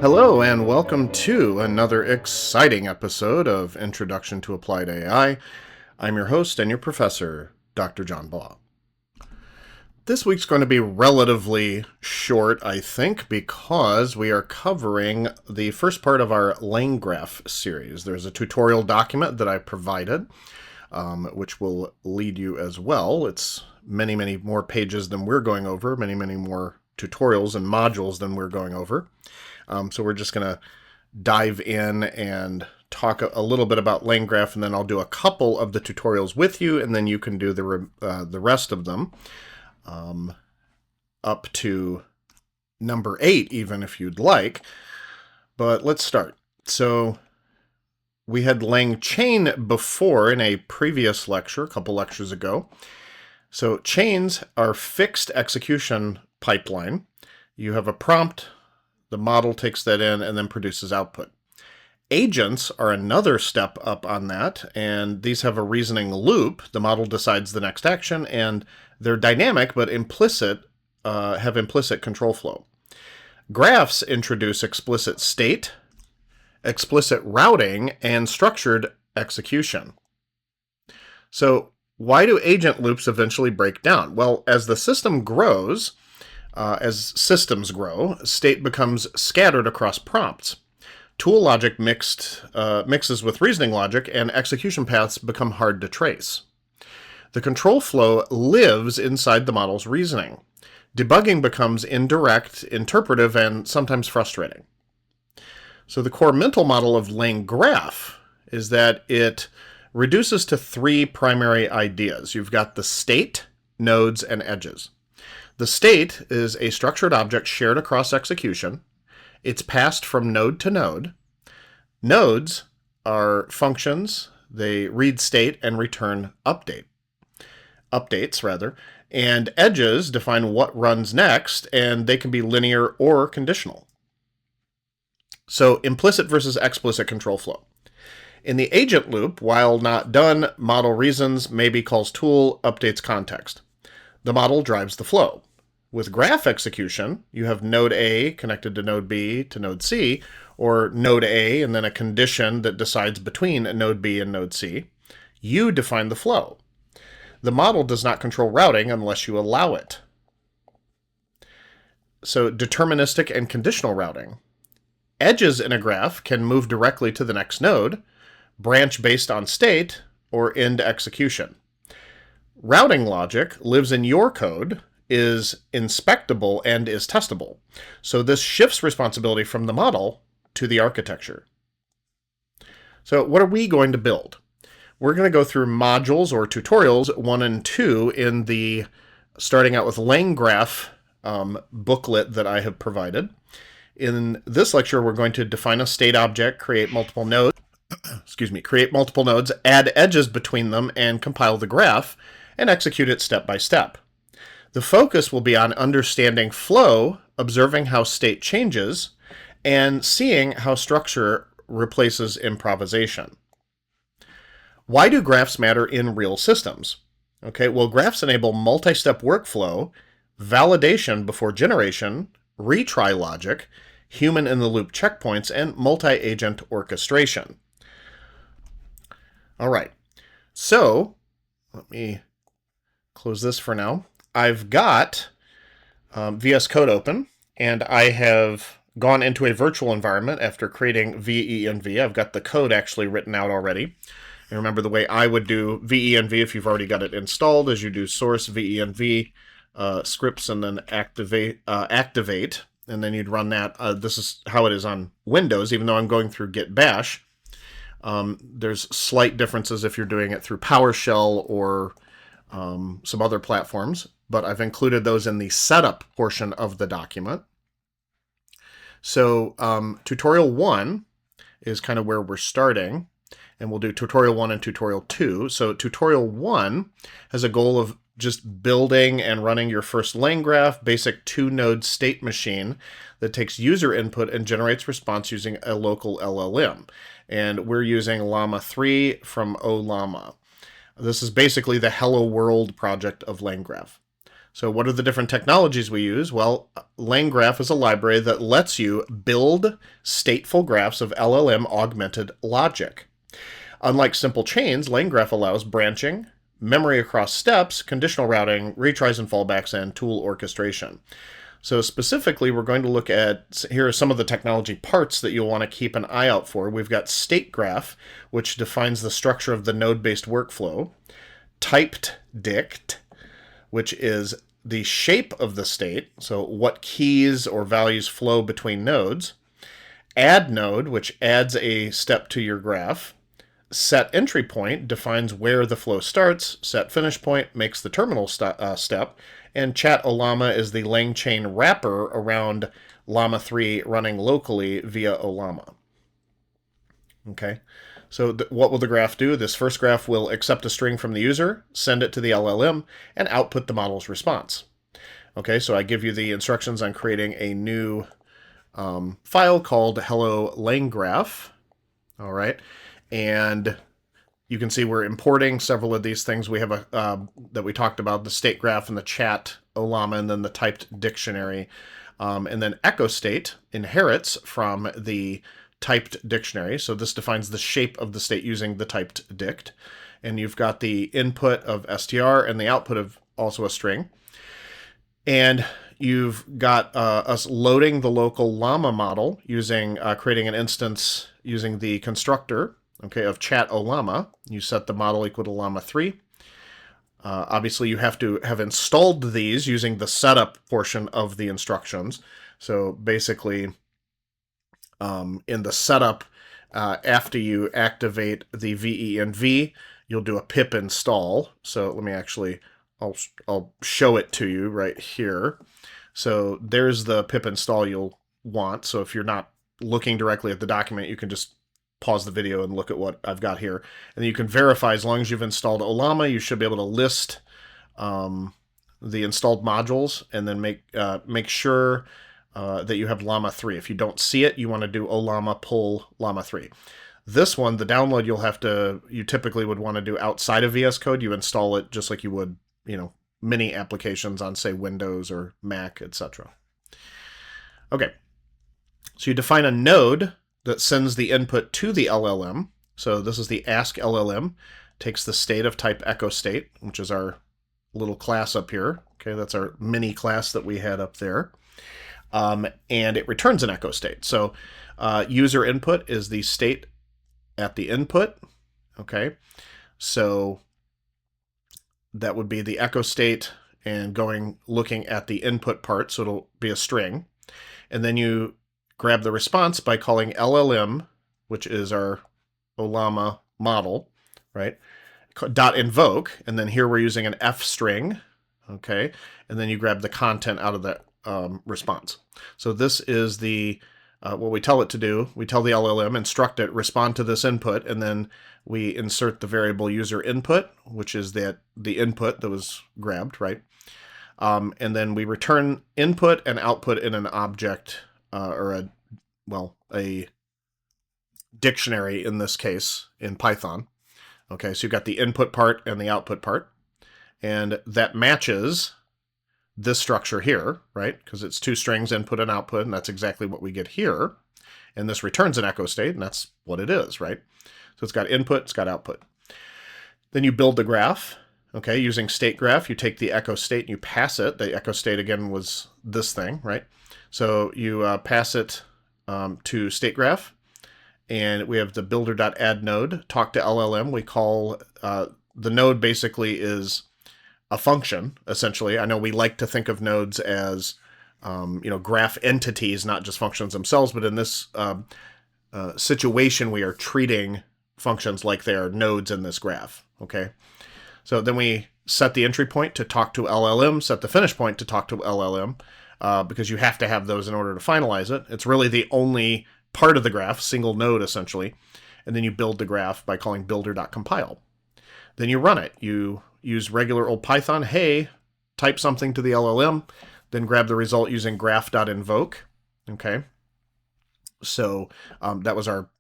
Hello, and welcome to another exciting episode of Introduction to Applied AI. I'm your host and your professor, Dr. John Baugh. This week's going to be relatively short, I think, because we are covering the first part of our LangGraph series. There's a tutorial document that I provided, which will lead you as well. It's many, many more pages than we're going over, many, many more tutorials and modules than we're going over. So we're just going to dive in and talk a little bit about LangGraph, and then I'll do a couple of the tutorials with you, and then you can do the rest of them up to number 8, even if you'd like. But let's start. So we had LangChain before in a previous lecture, a couple lectures ago. So chains are fixed execution pipeline. You have a prompt. The model takes that in and then produces output. Agents are another step up on that, and these have a reasoning loop. The model decides the next action, and they're dynamic but implicit, have implicit control flow. Graphs introduce explicit state, explicit routing, and structured execution. So why do agent loops eventually break down? Well, as the system grows, as systems grow, state becomes scattered across prompts. Tool logic mixes with reasoning logic, and execution paths become hard to trace. The control flow lives inside the model's reasoning. Debugging becomes indirect, interpretive, and sometimes frustrating. So the core mental model of LangGraph is that it reduces to 3 primary ideas. You've got the state, nodes, and edges. The state is a structured object shared across execution. It's passed from node to node. Nodes are functions. They read state and return updates. And edges define what runs next, and they can be linear or conditional. So implicit versus explicit control flow. In the agent loop, while not done, model reasons, maybe calls tool, updates context. The model drives the flow. With graph execution, you have node A connected to node B to node C, or node A and then a condition that decides between node B and node C. You define the flow. The model does not control routing unless you allow it. So deterministic and conditional routing. Edges in a graph can move directly to the next node, branch based on state, or end execution. Routing logic lives in your code, is inspectable, and is testable. So this shifts responsibility from the model to the architecture. So what are we going to build? We're going to go through modules or tutorials 1 and 2 in the starting out with LangGraph booklet that I have provided. In this lecture, we're going to define a state object, create multiple nodes, add edges between them, and compile the graph, and execute it step by step. The focus will be on understanding flow, observing how state changes, and seeing how structure replaces improvisation. Why do graphs matter in real systems? Okay, well, graphs enable multi-step workflow, validation before generation, retry logic, human-in-the-loop checkpoints, and multi-agent orchestration. All right, so let me close this for now. I've got VS Code open, and I have gone into a virtual environment after creating VENV. I've got the code actually written out already. And remember, the way I would do VENV, if you've already got it installed, is you do source VENV scripts and then activate, and then you'd run that. This is how it is on Windows, even though I'm going through Git Bash. There's slight differences if you're doing it through PowerShell or some other platforms, but I've included those in the setup portion of the document. So tutorial 1 is kind of where we're starting, and we'll do tutorial 1 and tutorial 2. So tutorial 1 has a goal of just building and running your first LangGraph, basic 2-node state machine that takes user input and generates response using a local LLM. And we're using Llama 3 from Ollama. This is basically the Hello World project of LangGraph. So what are the different technologies we use? Well, LangGraph is a library that lets you build stateful graphs of LLM augmented logic. Unlike simple chains, LangGraph allows branching, memory across steps, conditional routing, retries and fallbacks, and tool orchestration. So specifically, we're going to look at, here are some of the technology parts that you'll want to keep an eye out for. We've got state graph, which defines the structure of the node-based workflow. Typed dict, which is the shape of the state, so what keys or values flow between nodes. Add node, which adds a step to your graph. Set entry point defines where the flow starts. Set finish point makes the terminal step. And chat Ollama is the LangChain wrapper around Llama 3 running locally via Ollama. Okay, so what will the graph do? This first graph will accept a string from the user, send it to the LLM, and output the model's response. Okay, so I give you the instructions on creating a new file called hello LangGraph. All right, and you can see we're importing several of these things. We have a that we talked about, the state graph and the chat Ollama, and then the typed dictionary. And then echo state inherits from the typed dictionary. So this defines the shape of the state using the typed dict. And you've got the input of str and the output of also a string. And you've got us loading the local llama model using creating an instance using the constructor, okay, of chat Ollama. You set the model equal to llama 3. Obviously, you have to have installed these using the setup portion of the instructions. So basically, in the setup, after you activate the venv, you'll do a pip install. So let me actually, I'll show it to you right here. So there's the pip install you'll want. So if you're not looking directly at the document, you can just pause the video and look at what I've got here. And you can verify, as long as you've installed Ollama, you should be able to list the installed modules and then make sure that you have llama 3. If you don't see it, you want to do Ollama pull llama 3. This one, the download, you typically would want to do outside of VS Code. You install it just like you would, many applications on, say, Windows or Mac, etc. Okay, so you define a node that sends the input to the LLM. So this is the ask LLM, takes the state of type echo state, which is our little class up here. Okay, that's our mini class that we had up there. And it returns an echo state. So user input is the state at the input. Okay, so that would be the echo state and looking at the input part, so it'll be a string. And then you grab the response by calling LLM, which is our Ollama model, right? .invoke, and then here we're using an F string, okay? And then you grab the content out of that response. So this is the what we tell it to do. We tell the LLM, instruct it, respond to this input, and then we insert the variable user input, which is the input that was grabbed, right? And then we return input and output in an object or a dictionary in this case in Python. Okay, so you've got the input part and the output part, and that matches this structure here, right? Because it's two strings, input and output, and that's exactly what we get here. And this returns an echo state, and that's what it is, right? So it's got input, it's got output. Then you build the graph, okay, using state graph. You take the echo state and you pass it. The echo state, again, was this thing, right? So you pass it to state graph, and we have the builder.add node, talk to LLM. We call the node basically is a function, essentially. I know we like to think of nodes as graph entities, not just functions themselves, but in this situation, we are treating functions like they are nodes in this graph, okay? So then we set the entry point to talk to LLM, set the finish point to talk to LLM, because you have to have those in order to finalize it. It's really the only part of the graph, single node essentially, and then you build the graph by calling builder.compile. Then you run it. You use regular old Python, hey, type something to the LLM, then grab the result using graph.invoke, okay? So that was our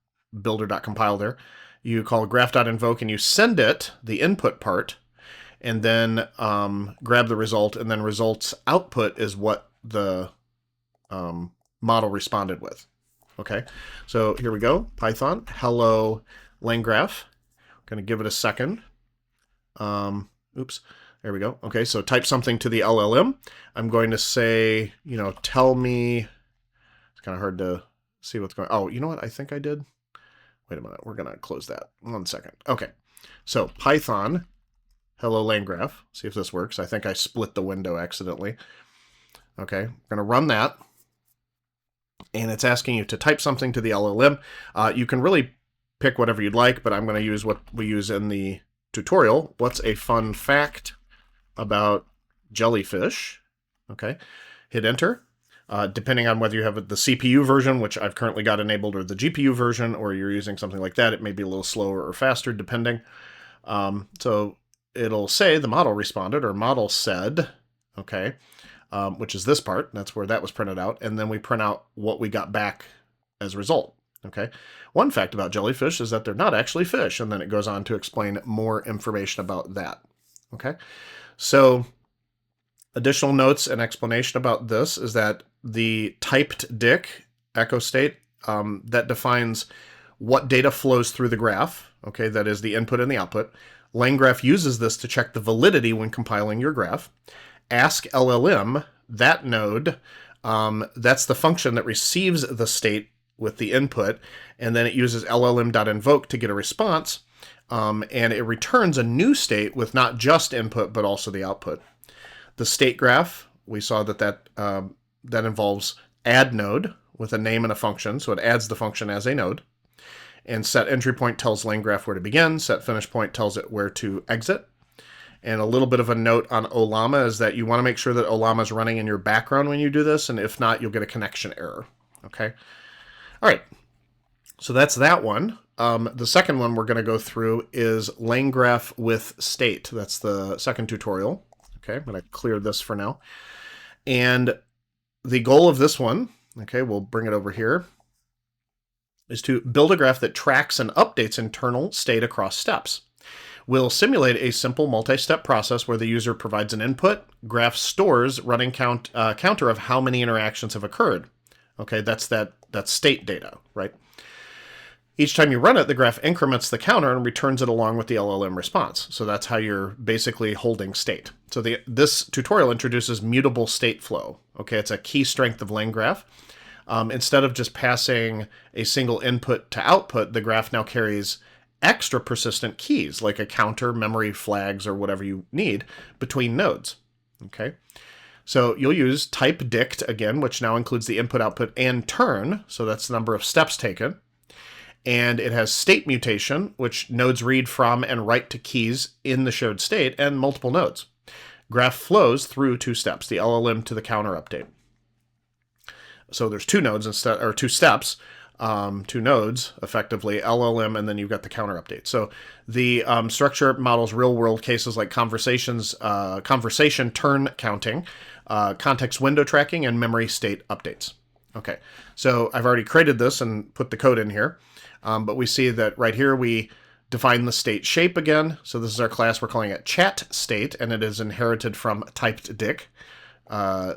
builder.compile there. You call graph.invoke and you send it, the input part, and then grab the result, and then results output is what the model responded with. Okay, so here we go. Python, hello LangGraph. Going to give it a second. Oops, there we go. Okay, so type something to the LLM. I'm going to say, tell me. It's kind of hard to see what's going on. Oh, you know what? I think I did. Wait a minute. We're going to close that. 1 second. Okay, so Python, hello LangGraph. See if this works. I think I split the window accidentally. Okay, I'm going to run that. And it's asking you to type something to the LLM. You can really pick whatever you'd like, but I'm going to use what we use in the tutorial. What's a fun fact about jellyfish? Okay, hit enter. Depending on whether you have the CPU version, which I've currently got enabled, or the GPU version, or you're using something like that, it may be a little slower or faster, depending. So it'll say the model responded, or model said, okay, which is this part. That's where that was printed out. And then we print out what we got back as a result. Okay. One fact about jellyfish is that they're not actually fish. And then it goes on to explain more information about that. Okay. So additional notes and explanation about this is that the typed dict echo state, that defines what data flows through the graph. Okay. That is the input and the output. LangGraph uses this to check the validity when compiling your graph. Ask LLM, that node, that's the function that receives the state with the input, and then it uses llm.invoke to get a response, and it returns a new state with not just input, but also the output. The state graph, we saw that involves add node with a name and a function, so it adds the function as a node. And set entry point tells LangGraph where to begin, set finish point tells it where to exit. And a little bit of a note on Olama is that you want to make sure that Olama is running in your background when you do this, and if not, you'll get a connection error. Okay? All right. So that's that one. The second one we're going to go through is LangGraph with state. That's the second tutorial. Okay, I'm going to clear this for now. And the goal of this one, okay, we'll bring it over here, is to build a graph that tracks and updates internal state across steps. We'll simulate a simple multi-step process where the user provides an input, graph stores running counter of how many interactions have occurred. Okay, that's state data, right? Each time you run it, the graph increments the counter and returns it along with the LLM response. So that's how you're basically holding state. So this tutorial introduces mutable state flow. Okay, it's a key strength of LangGraph. Instead of just passing a single input to output, the graph now carries extra persistent keys, like a counter, memory flags, or whatever you need between nodes. Okay, so you'll use type dict again, which now includes the input, output, and turn. So that's the number of steps taken. And it has state mutation, which nodes read from and write to keys in the shared state, and multiple nodes. Graph flows through 2 steps, the LLM to the counter update. So there's 2 nodes instead, or 2 steps. 2 nodes, effectively, LLM, and then you've got the counter update. So the structure models real-world cases like conversation turn counting, context window tracking, and memory state updates. Okay, so I've already created this and put the code in here, but we see that right here we define the state shape again. So this is our class. We're calling it chat state, and it is inherited from typed dict,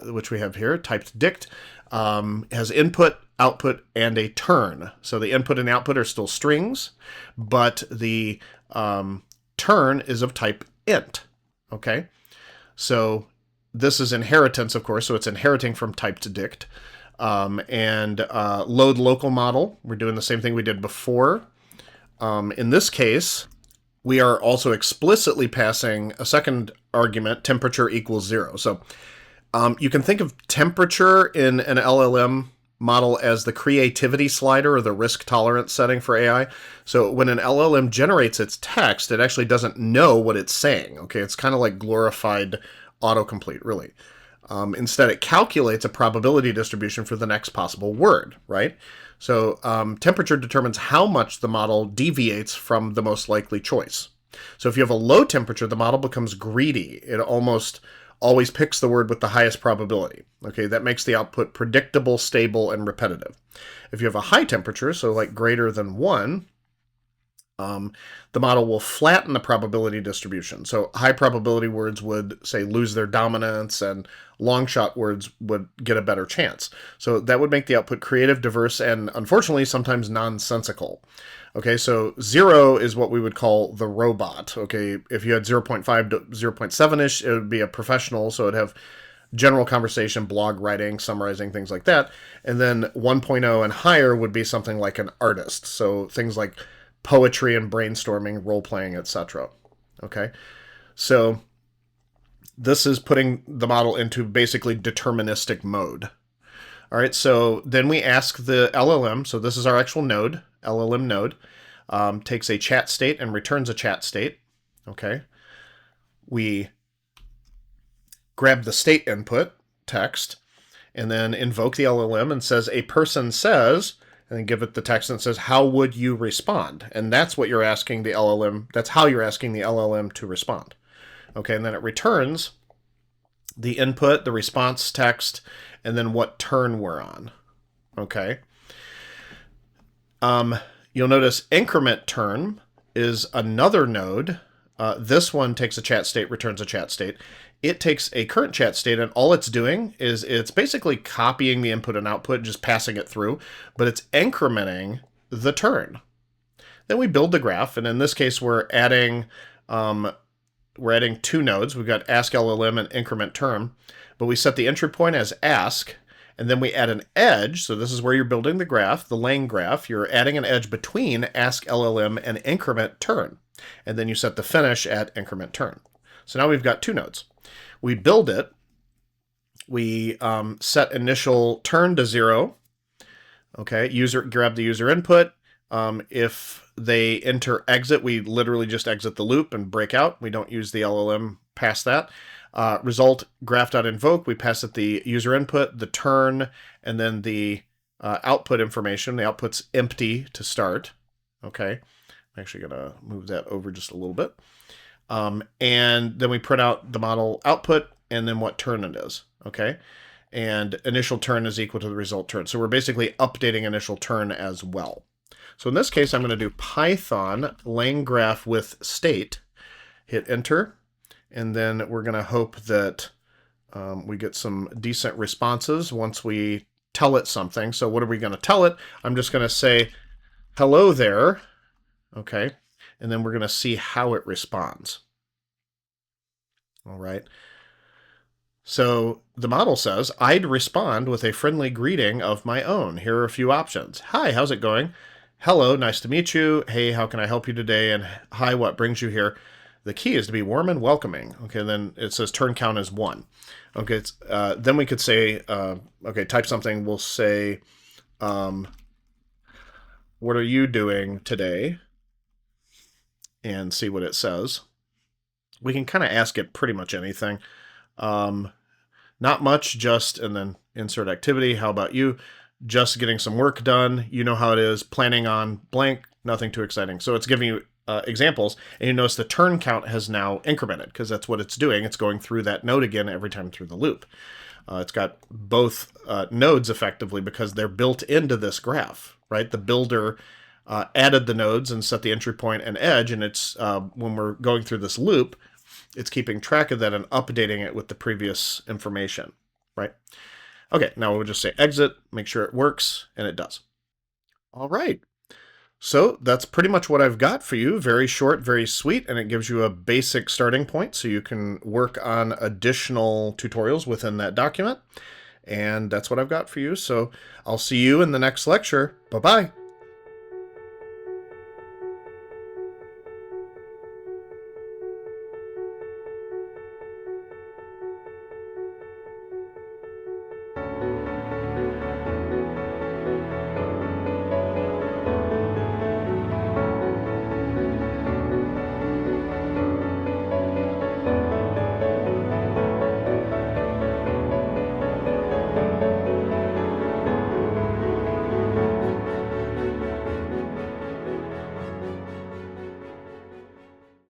which we have here. Typed dict has input, output, and a turn. So the input and output are still strings, but the turn is of type int. Okay, so this is inheritance, of course, so it's inheriting from typed dict. Load local model, we're doing the same thing we did before. In this case, we are also explicitly passing a second argument, temperature equals 0. So you can think of temperature in an LLM model as the creativity slider or the risk tolerance setting for AI. So when an LLM generates its text, it actually doesn't know what it's saying. Okay, it's kind of like glorified autocomplete, really. Instead, it calculates a probability distribution for the next possible word, right? So temperature determines how much the model deviates from the most likely choice. So if you have a low temperature, the model becomes greedy. It almost always picks the word with the highest probability. Okay, that makes the output predictable, stable, and repetitive. If you have a high temperature, so like greater than 1, the model will flatten the probability distribution. So high probability words would, say, lose their dominance, and long shot words would get a better chance. So that would make the output creative, diverse, and unfortunately sometimes nonsensical. Okay, so 0 is what we would call the robot. Okay, if you had 0.5 to 0.7-ish, it would be a professional, so it'd have general conversation, blog writing, summarizing, things like that. And then 1.0 and higher would be something like an artist. So things like poetry and brainstorming, role-playing, etc. Okay, so this is putting the model into basically deterministic mode. All right, so then we ask the LLM, so this is our actual node, LLM node, takes a chat state and returns a chat state. Okay, we grab the state input, text, and then invoke the LLM and says, a person says, and then give it the text and says, how would you respond? And that's what you're asking the LLM, that's how you're asking the LLM to respond. Okay, and then it returns the input, the response text, and then what turn we're on. Okay. You'll notice increment turn is another node. This one takes a chat state, returns a chat state. It takes a current chat state, and all it's doing is it's basically copying the input and output, just passing it through, but it's incrementing the turn. Then we build the graph, and in this case, we're adding two nodes. We've got ask LLM and increment turn, but we set the entry point as ask, and then we add an edge. So this is where you're building the graph, the LangGraph. You're adding an edge between ask LLM and increment turn, and then you set the finish at increment turn. So now we've got two nodes. We build it. We set initial turn to 0. Okay, grab the user input. If they enter exit, we literally just exit the loop and break out. We don't use the LLM past that. Result graph.invoke, we pass it the user input, the turn, and then the output information. The output's empty to start. Okay, I'm actually going to move that over just a little bit. And then we print out the model output and then what turn it is. Okay, and initial turn is equal to the result turn. So we're basically updating initial turn as well. So in this case, I'm going to do Python LangGraph with state, hit enter, and then we're going to hope that we get some decent responses once we tell it something. So what are we going to tell it? I'm just going to say, hello there, okay, and then we're going to see how it responds. All right. So the model says, I'd respond with a friendly greeting of my own. Here are a few options. Hi, how's it going? Hello, nice to meet you. Hey, how can I help you today? And hi, what brings you here? The key is to be warm and welcoming. Okay, then it says turn count is 1. Okay, then we could say, okay, type something. We'll say, what are you doing today? And see what it says. We can kind of ask it pretty much anything. Not much, just, and then insert activity. How about you? Just getting some work done. You know how it is. Planning on blank. Nothing too exciting. So it's giving you examples, and you notice the turn count has now incremented because that's what it's doing. It's going through that node again every time through the loop. It's got both nodes effectively because they're built into this graph, right? The builder added the nodes and set the entry point and edge, and it's when we're going through this loop, it's keeping track of that and updating it with the previous information, right? Okay, now we'll just say exit, make sure it works, and it does. All right. So that's pretty much what I've got for you. Very short, very sweet, and it gives you a basic starting point so you can work on additional tutorials within that document. And that's what I've got for you. So I'll see you in the next lecture. Bye-bye.